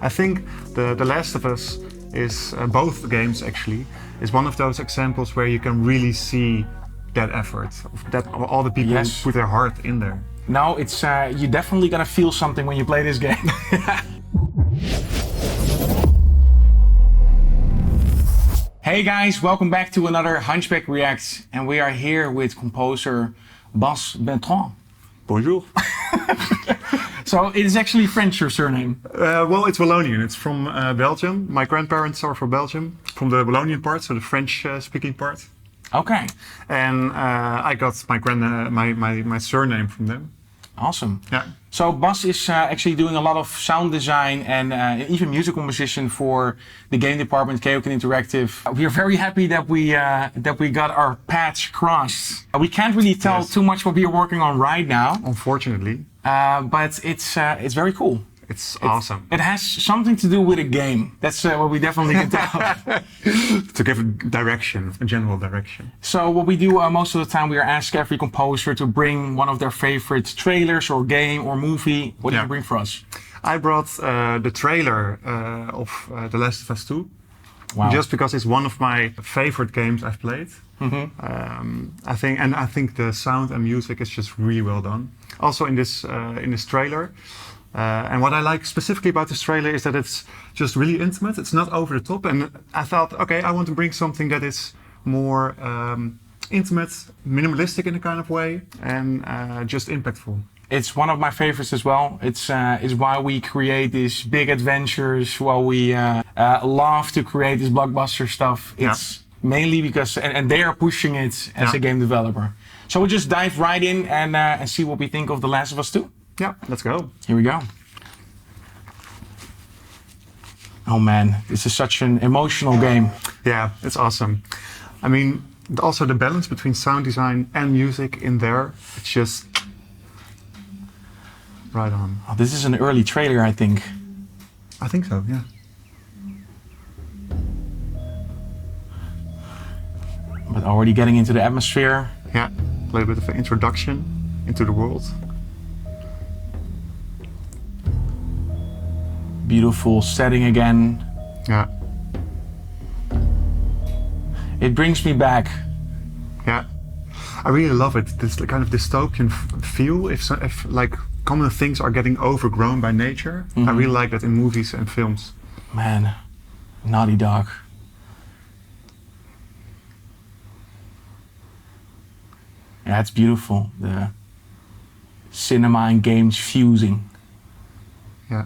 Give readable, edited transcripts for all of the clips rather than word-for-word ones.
I think the Last of Us is both games actually is one of those examples where you can really see that effort, that all the people put their heart in there. No, it's you're definitely gonna feel something when you play this game. Hey guys, welcome back to another Hunchback Reacts, and we are here with composer Bertrand. Bonjour. So it is actually French, your surname? Well, it's Wallonian. It's from Belgium. My grandparents are from Belgium, from the Wallonian part, so the French-speaking part. Okay. And I got my surname from them. Awesome. Yeah. So Bas is actually doing a lot of sound design and even music composition for the game department, Chaotic Interactive. We are very happy that we got our paths crossed. We can't really tell too much what we are working on right now, unfortunately. But it's very cool. It's awesome. It has something to do with a game. That's what we definitely can tell. To give a direction, a general direction. So what we do most of the time, we are ask every composer to bring one of their favorite trailers or game or movie. What did you bring for us? I brought the trailer of The Last of Us 2. Wow. Just because it's one of my favorite games I've played. Mm-hmm. I think the sound and music is just really well done. Also in this trailer. And what I like specifically about this trailer is that it's just really intimate. It's not over the top. And I thought, okay, I want to bring something that is more intimate, minimalistic in a kind of way, and just impactful. It's one of my favorites as well. It's why we create these big adventures, why we love to create this blockbuster stuff. It's mainly because, and they are pushing it as a game developer. So we'll just dive right in and see what we think of The Last of Us 2. Yeah, let's go. Here we go. Oh man, this is such an emotional game. Yeah, it's awesome. I mean, also the balance between sound design and music in there, it's just right on. Oh, this is an early trailer, I think. I think so, yeah. But already getting into the atmosphere. Yeah, a little bit of an introduction into the world. Beautiful setting again. Yeah. It brings me back. Yeah. I really love it. This kind of dystopian feel. If like common things are getting overgrown by nature, I really like that in movies and films. Man, Naughty Dog. Yeah, it's beautiful. The cinema and games fusing. Yeah.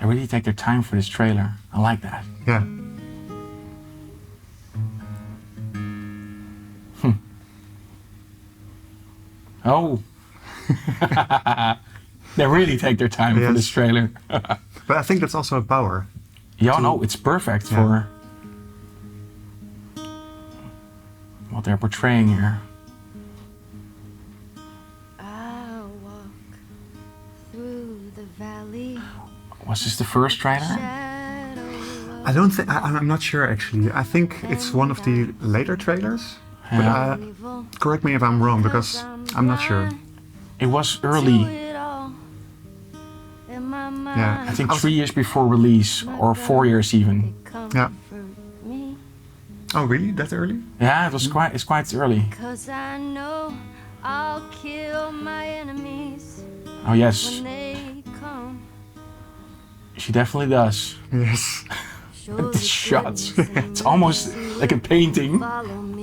They really take their time for this trailer. I like that. Yeah. Oh. They really take their time for this trailer. But I think that's also a power. Yeah, no, it's perfect for what they're portraying here. Was this the first trailer? I don't think, I'm not sure actually. I think it's one of the later trailers. Yeah. But correct me if I'm wrong, because I'm not sure. It was early. Yeah. I think 3 years before release, or 4 years even. Yeah. Oh really? That early? Yeah, it's quite early. Oh yes. She definitely does. Yes. The shots. It's almost like a painting.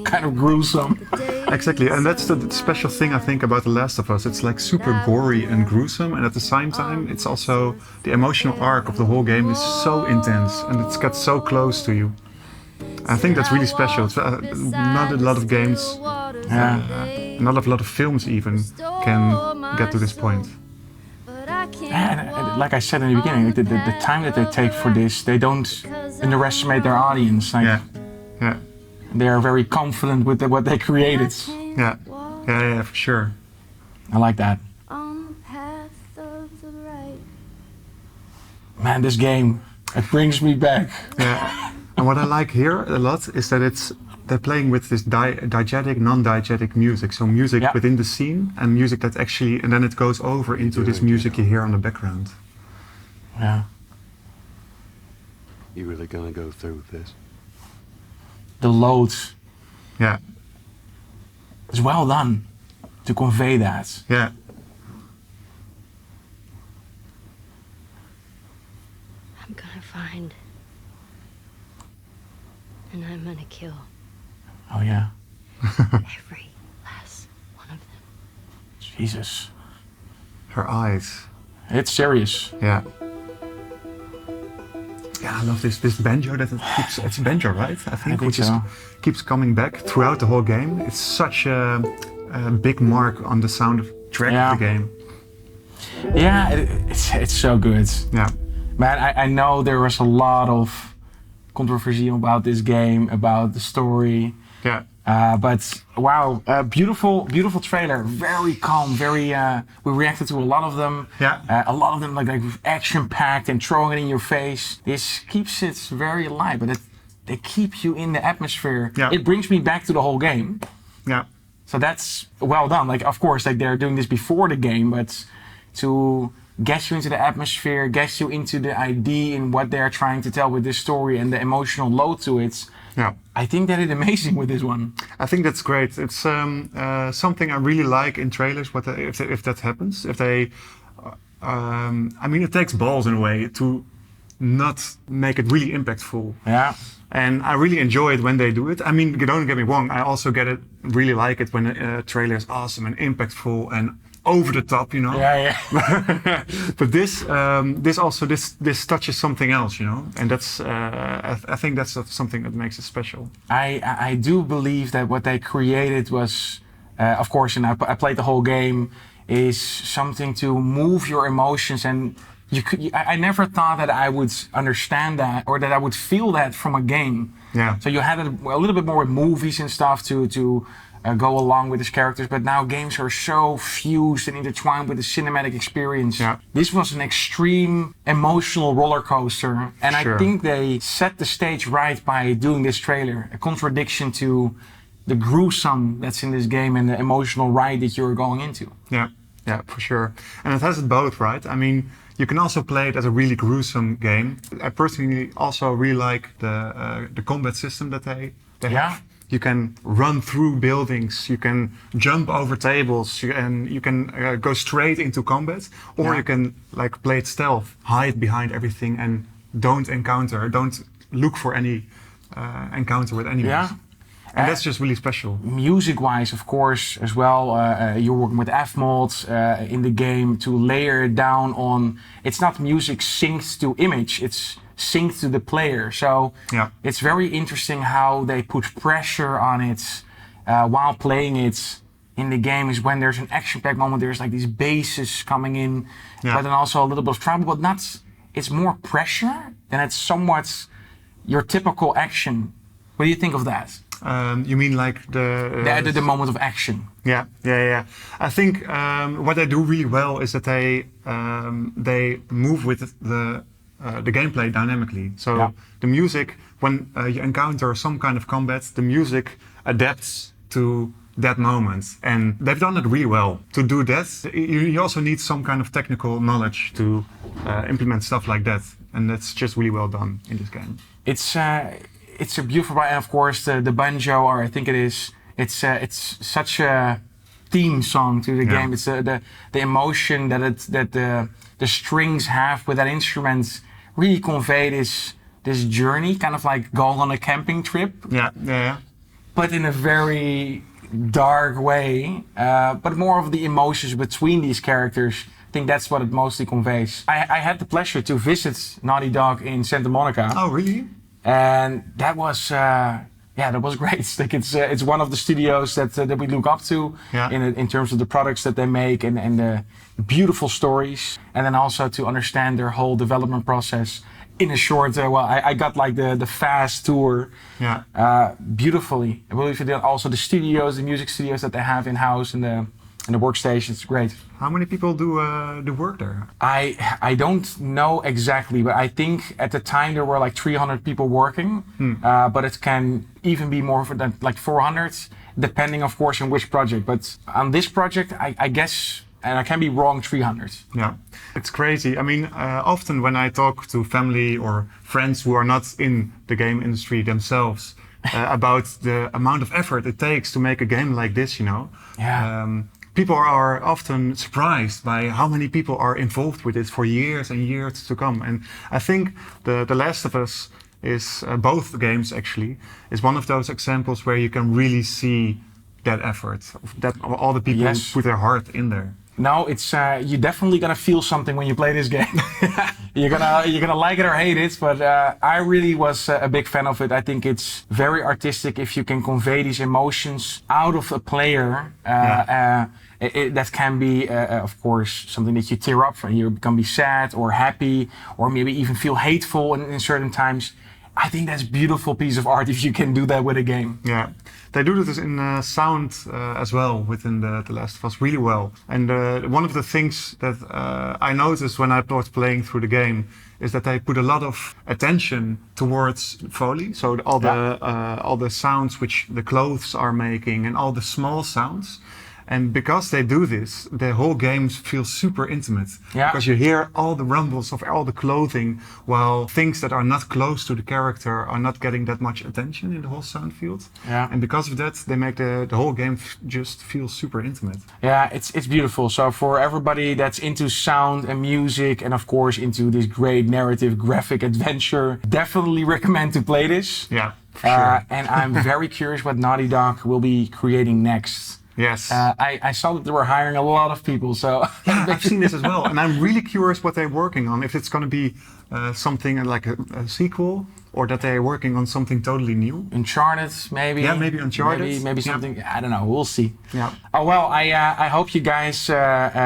Kind of gruesome. Exactly, and that's the special thing I think about The Last of Us. It's like super gory and gruesome, and at the same time, it's also the emotional arc of the whole game is so intense, and it's got so close to you. I think that's really special. It's, not a lot of games, not a lot of films even can get to this point. And like I said in the beginning, the time that they take for this, they don't underestimate their audience. Like, yeah. They are very confident with what they created. Yeah, for sure. I like that. Man, this game, it brings me back. Yeah. And what I like here a lot is that they're playing with this diegetic, non-diegetic music. So music within the scene and music that actually, and then it goes over into this music you hear on the background. Yeah. You really gonna go through with this? The loads. Yeah. It's well done to convey that. Yeah. I'm gonna find. And I'm gonna kill Oh yeah. every last one of them. Jesus. Her eyes. It's serious. Yeah. Yeah, I love this banjo that it keeps. It's banjo, right? I think which so. keeps coming back throughout the whole game. It's such a big mark on the sound track of the game. Yeah, it's so good. Yeah. Man, I know there was a lot of controversy about this game, about the story. Yeah. But wow, beautiful trailer. Very calm. We reacted to a lot of them. Yeah. A lot of them like action packed and throwing it in your face. This keeps it very alive, but they keep you in the atmosphere. Yeah. It brings me back to the whole game. Yeah. So that's well done. Like of course, like they're doing this before the game, but to get you into the atmosphere, get you into the idea in what they're trying to tell with this story and the emotional load to it. Yeah. I think they did amazing with this one. I think that's great. It's something I really like in trailers. If that happens, if they, I mean, it takes balls in a way to not make it really impactful. Yeah. And I really enjoy it when they do it. I mean, don't get me wrong. I also really like it when a trailer is awesome and impactful and over the top, you know. Yeah. But this touches something else, you know. And that's I think that's something that makes it special. I do believe that what they created was, of course, and I played the whole game, is something to move your emotions. And I never thought that I would understand that or that I would feel that from a game. Yeah. So you had it a little bit more with movies and stuff to go along with his characters, but now games are so fused and intertwined with the cinematic experience. Yeah. This was an extreme emotional roller coaster, and Sure. I think they set the stage right by doing this trailer, a contradiction to the gruesome that's in this game and the emotional ride that you're going into. Yeah, for sure. And it has it both, right? I mean, you can also play it as a really gruesome game. I personally also really like the combat system that they Yeah. have. You can run through buildings, you can jump over tables, you can go straight into combat, or Yeah. you can like play it stealth, hide behind everything and don't look for any encounter with enemies. Yeah. And that's just really special. Music-wise, of course, as well, you're working with F-mods in the game to layer it down on. It's not music synced to image; it's synced to the player. So Yeah. it's very interesting how they put pressure on it while playing it in the game. Is when there's an action-packed moment, there's like these basses coming in, Yeah. but then also a little bit of trouble. But not. It's more pressure than it's somewhat your typical action. What do you think of that? You mean like The moment of action. Yeah. I think what they do really well is that they move with the gameplay dynamically. So Yeah. the music, when you encounter some kind of combat, the music adapts to that moment, and they've done it really well. To do that, you also need some kind of technical knowledge to implement stuff like that, and that's just really well done in this game. It's a beautiful, and of course the banjo, or I think it is. It's such a theme song to the Yeah. game. It's the emotion that the strings have with that instrument really convey this journey, kind of like going on a camping trip, Yeah. but in a very dark way. But more of the emotions between these characters. I think that's what it mostly conveys. I had the pleasure to visit Naughty Dog in Santa Monica. Oh, really? And that was that was great. Like it's one of the studios that we look up to Yeah. in terms of the products that they make and the beautiful stories, and then also to understand their whole development process in a short. I got like the fast tour. Yeah. Beautifully. I believe also the studios, the music studios that they have in house and the workstations. Great. How many people do work there? I don't know exactly, but I think at the time there were like 300 people working, but it can even be more than like 400, depending of course on which project. But on this project, I guess and I can be wrong 300. Yeah, it's crazy. I mean, often when I talk to family or friends who are not in the game industry themselves about the amount of effort it takes to make a game like this, you know, people are often surprised by how many people are involved with it for years and years to come. And I think The Last of Us is, both games actually, is one of those examples where you can really see that effort, that all the people Yes. put their heart in there. No, it's you're definitely gonna feel something when you play this game. you're gonna like it or hate it, but I really was a big fan of it. I think it's very artistic if you can convey these emotions out of a player. That can be, of course, something that you tear up from. You can be sad or happy, or maybe even feel hateful in certain times. I think that's a beautiful piece of art if you can do that with a game. Yeah, they do this in sound as well within the Last of Us really well. And one of the things that I noticed when I was playing through the game is that they put a lot of attention towards Foley. So all the sounds which the clothes are making and all the small sounds. And because they do this, the whole game feels super intimate. Yeah. Because you hear all the rumbles of all the clothing, while things that are not close to the character are not getting that much attention in the whole sound field. Yeah. And because of that, they make the whole game just feel super intimate. Yeah, it's beautiful. So for everybody that's into sound and music, and of course into this great narrative graphic adventure, definitely recommend to play this. Yeah, for sure. And I'm very curious what Naughty Dog will be creating next. Yes. I saw that they were hiring a lot of people, so... Yeah, I've seen this as well. And I'm really curious what they're working on. If it's going to be something like a sequel, or that they're working on something totally new. Uncharted, maybe. Yeah, maybe Uncharted. Maybe something, I don't know, we'll see. Yeah. Oh, well, I hope you guys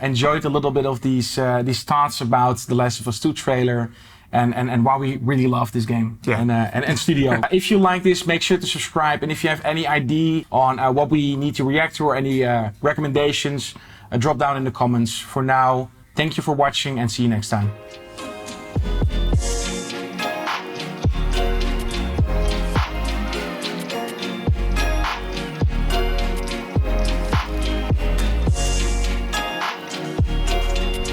enjoyed a little bit of these thoughts about the Last of Us 2 trailer. And why we really love this game and studio. If you like this, make sure to subscribe. And if you have any idea on what we need to react to or any recommendations, drop down in the comments. For now, thank you for watching and see you next time.